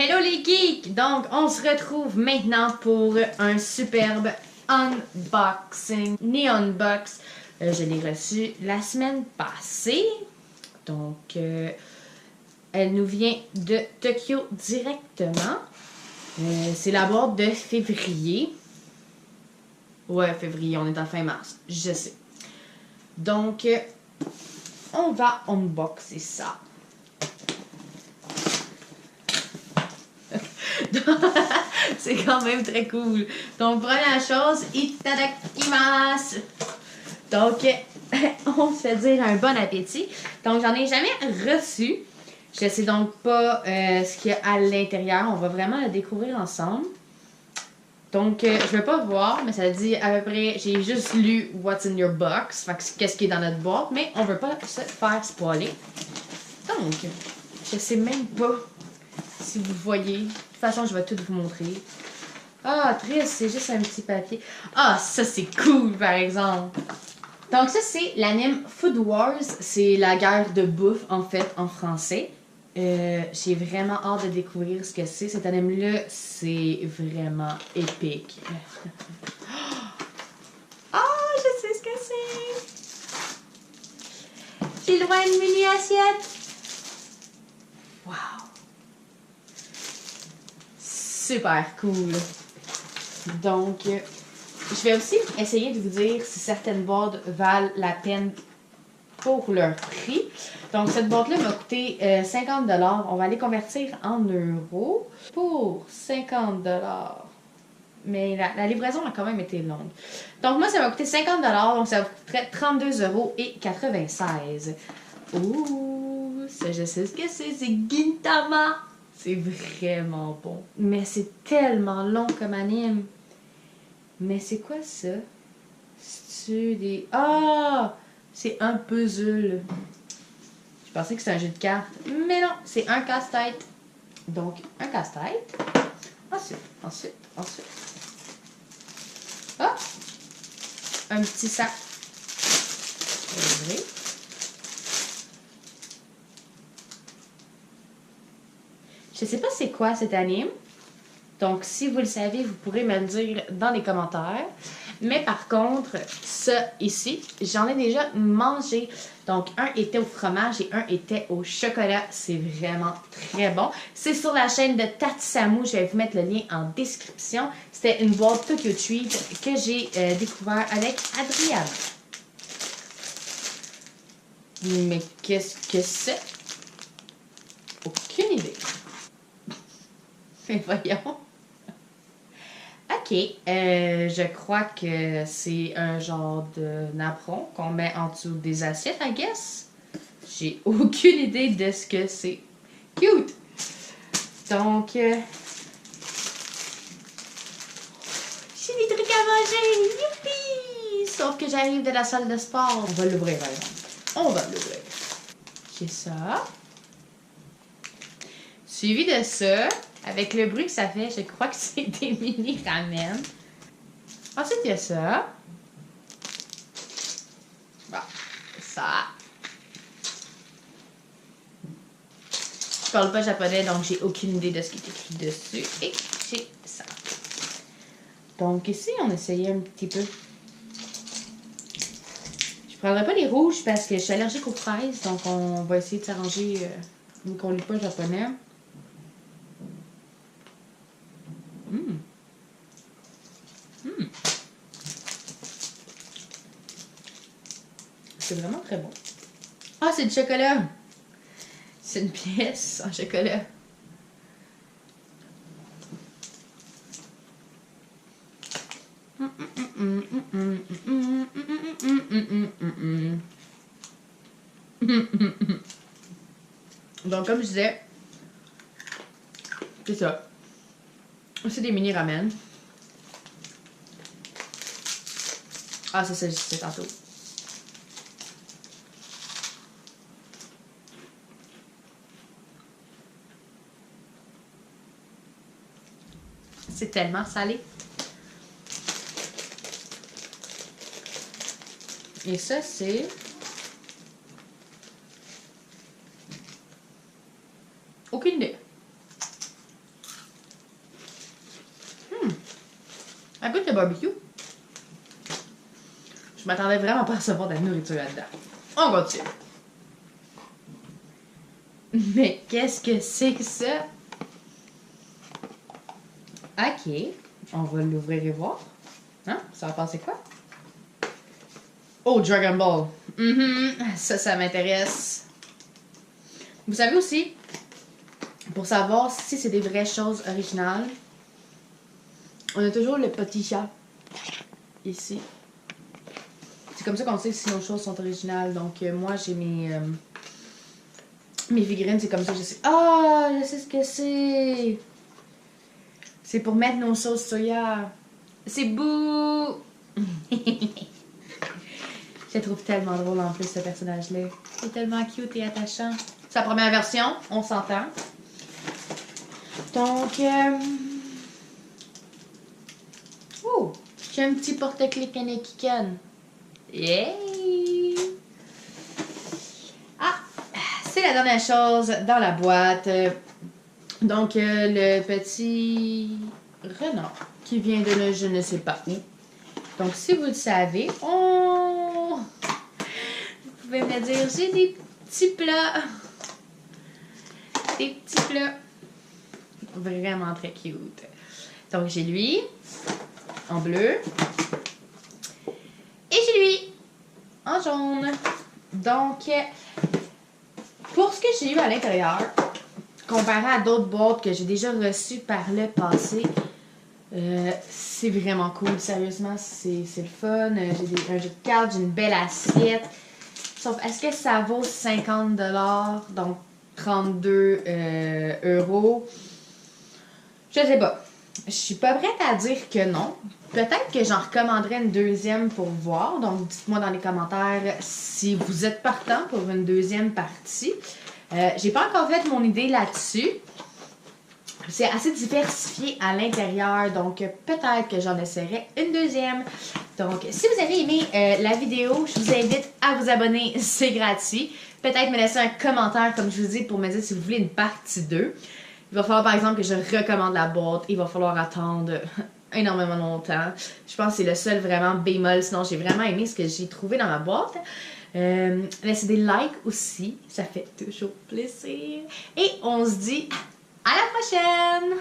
Hello les geeks! Donc, on se retrouve maintenant pour un superbe unboxing, Neon Box. Je l'ai reçu la semaine passée. Donc, elle nous vient de Tokyo directement. C'est la boîte de février. Ouais, février, on est en fin mars, je sais. Donc, on va unboxer ça. C'est quand même très cool. Donc, première chose, itadakimasu. Donc, on se fait dire un bon appétit. Donc, j'en ai jamais reçu. Je sais donc pas ce qu'il y a à l'intérieur. On va vraiment le découvrir ensemble. Donc, je ne vais pas voir, mais ça dit à peu près, j'ai juste lu What's in your box, fait que qu'est-ce qui est dans notre boîte, mais on ne veut pas se faire spoiler. Donc, je sais même pas si vous voyez. De toute façon, je vais tout vous montrer. Ah, triste, c'est juste un petit papier. Ah, ça c'est cool par exemple. Donc ça c'est l'anime Food Wars, c'est la guerre de bouffe en fait en français. J'ai vraiment hâte de découvrir ce que c'est. Cet anime-là, c'est vraiment épique. Ah, je sais ce que c'est. J'ai le droit à une mini assiette. Wow. Super cool. Donc, je vais aussi essayer de vous dire si certaines boîtes valent la peine pour leur prix. Donc, cette boîte-là m'a coûté 50 $. On va les convertir en euros pour 50 $. Mais la livraison a quand même été longue. Donc, moi, ça m'a coûté 50 $. Donc, ça coûterait 32,96 €. Ouh, ça, je sais ce que c'est. C'est Gintama. C'est vraiment bon. Mais c'est tellement long comme anime. Mais c'est quoi ça? C'est des... Ah! C'est un puzzle. Je pensais que c'était un jeu de cartes. Mais non, c'est un casse-tête. Donc, un casse-tête. Ensuite. Ah! Un petit sac. Je sais pas c'est quoi cet anime. Donc, si vous le savez, vous pourrez me le dire dans les commentaires. Mais par contre, ça ici, j'en ai déjà mangé. Donc, un était au fromage et un était au chocolat. C'est vraiment très bon. C'est sur la chaîne de Tatsamu. Je vais vous mettre le lien en description. C'était une boîte Tokyo Treat que j'ai découvert avec Adriana. Mais qu'est-ce que c'est? Aucune idée. Mais voyons. Ok, je crois que c'est un genre de napperon qu'on met en dessous des assiettes, I guess. J'ai aucune idée de ce que c'est. Cute! Donc, j'ai des trucs à manger! Youpi! Sauf que j'arrive de la salle de sport. On va l'ouvrir, par exemple. On va l'ouvrir. J'ai ça. Suivi de ça, avec le bruit que ça fait, je crois que c'est des mini ramen. Ensuite, il y a ça. Bon, ça. Je parle pas japonais, donc j'ai aucune idée de ce qui est écrit dessus. Et j'ai ça. Donc ici, on essayait un petit peu. Je prendrai pas les rouges parce que je suis allergique aux fraises, donc on va essayer de s'arranger vu qu'on lit pas japonais. C'est vraiment très bon. Ah, c'est du chocolat! C'est une pièce en chocolat. Donc, comme je disais, c'est ça. C'est des mini ramen. Ah, c'est ça, je disais tantôt. C'est tellement salé. Et ça, c'est... Aucune idée. barbecue. Je m'attendais vraiment pas à recevoir de la nourriture là-dedans. On continue. Mais qu'est-ce que c'est que ça? Ok. On va l'ouvrir et voir. Hein? Ça va passer quoi? Oh, Dragon Ball. Ça m'intéresse. Vous savez aussi, pour savoir si c'est des vraies choses originales, on a toujours le petit chat. Ici. C'est comme ça qu'on sait si nos choses sont originales. Donc, moi, j'ai mes figurines, c'est comme ça que je sais. Ah, je sais ce que c'est. C'est pour mettre nos sauces soya. C'est beau. Je le trouve tellement drôle en plus, ce personnage-là. C'est tellement cute et attachant. C'est la première version, on s'entend. Donc, oh, j'ai un petit porte-clés Kanekiken. Yay! Ah, c'est la dernière chose dans la boîte. Donc, le petit renard qui vient de je ne sais pas où. Donc, si vous le savez, vous pouvez me le dire, j'ai des petits plats. Des petits plats. Vraiment très cute. Donc, j'ai lui, en bleu. Et j'ai lui, en jaune. Donc, pour ce que j'ai eu à l'intérieur, comparé à d'autres boîtes que j'ai déjà reçues par le passé, c'est vraiment cool. Sérieusement, c'est le fun. J'ai un jeu de cartes, j'ai une belle assiette. Sauf, est-ce que ça vaut 50$? Donc, 32 euros. Je sais pas. Je suis pas prête à dire que non. Peut-être que j'en recommanderais une deuxième pour voir. Donc, dites-moi dans les commentaires si vous êtes partant pour une deuxième partie. J'ai pas encore fait mon idée là-dessus. C'est assez diversifié à l'intérieur, donc peut-être que j'en essaierai une deuxième. Donc, si vous avez aimé la vidéo, je vous invite à vous abonner, c'est gratuit. Peut-être me laisser un commentaire, comme je vous dis, pour me dire si vous voulez une partie 2. Il va falloir, par exemple, que je recommande la boîte. Il va falloir attendre énormément longtemps. Je pense que c'est le seul vraiment bémol. Sinon, j'ai vraiment aimé ce que j'ai trouvé dans ma boîte. Laissez des likes aussi. Ça fait toujours plaisir. Et on se dit à la prochaine!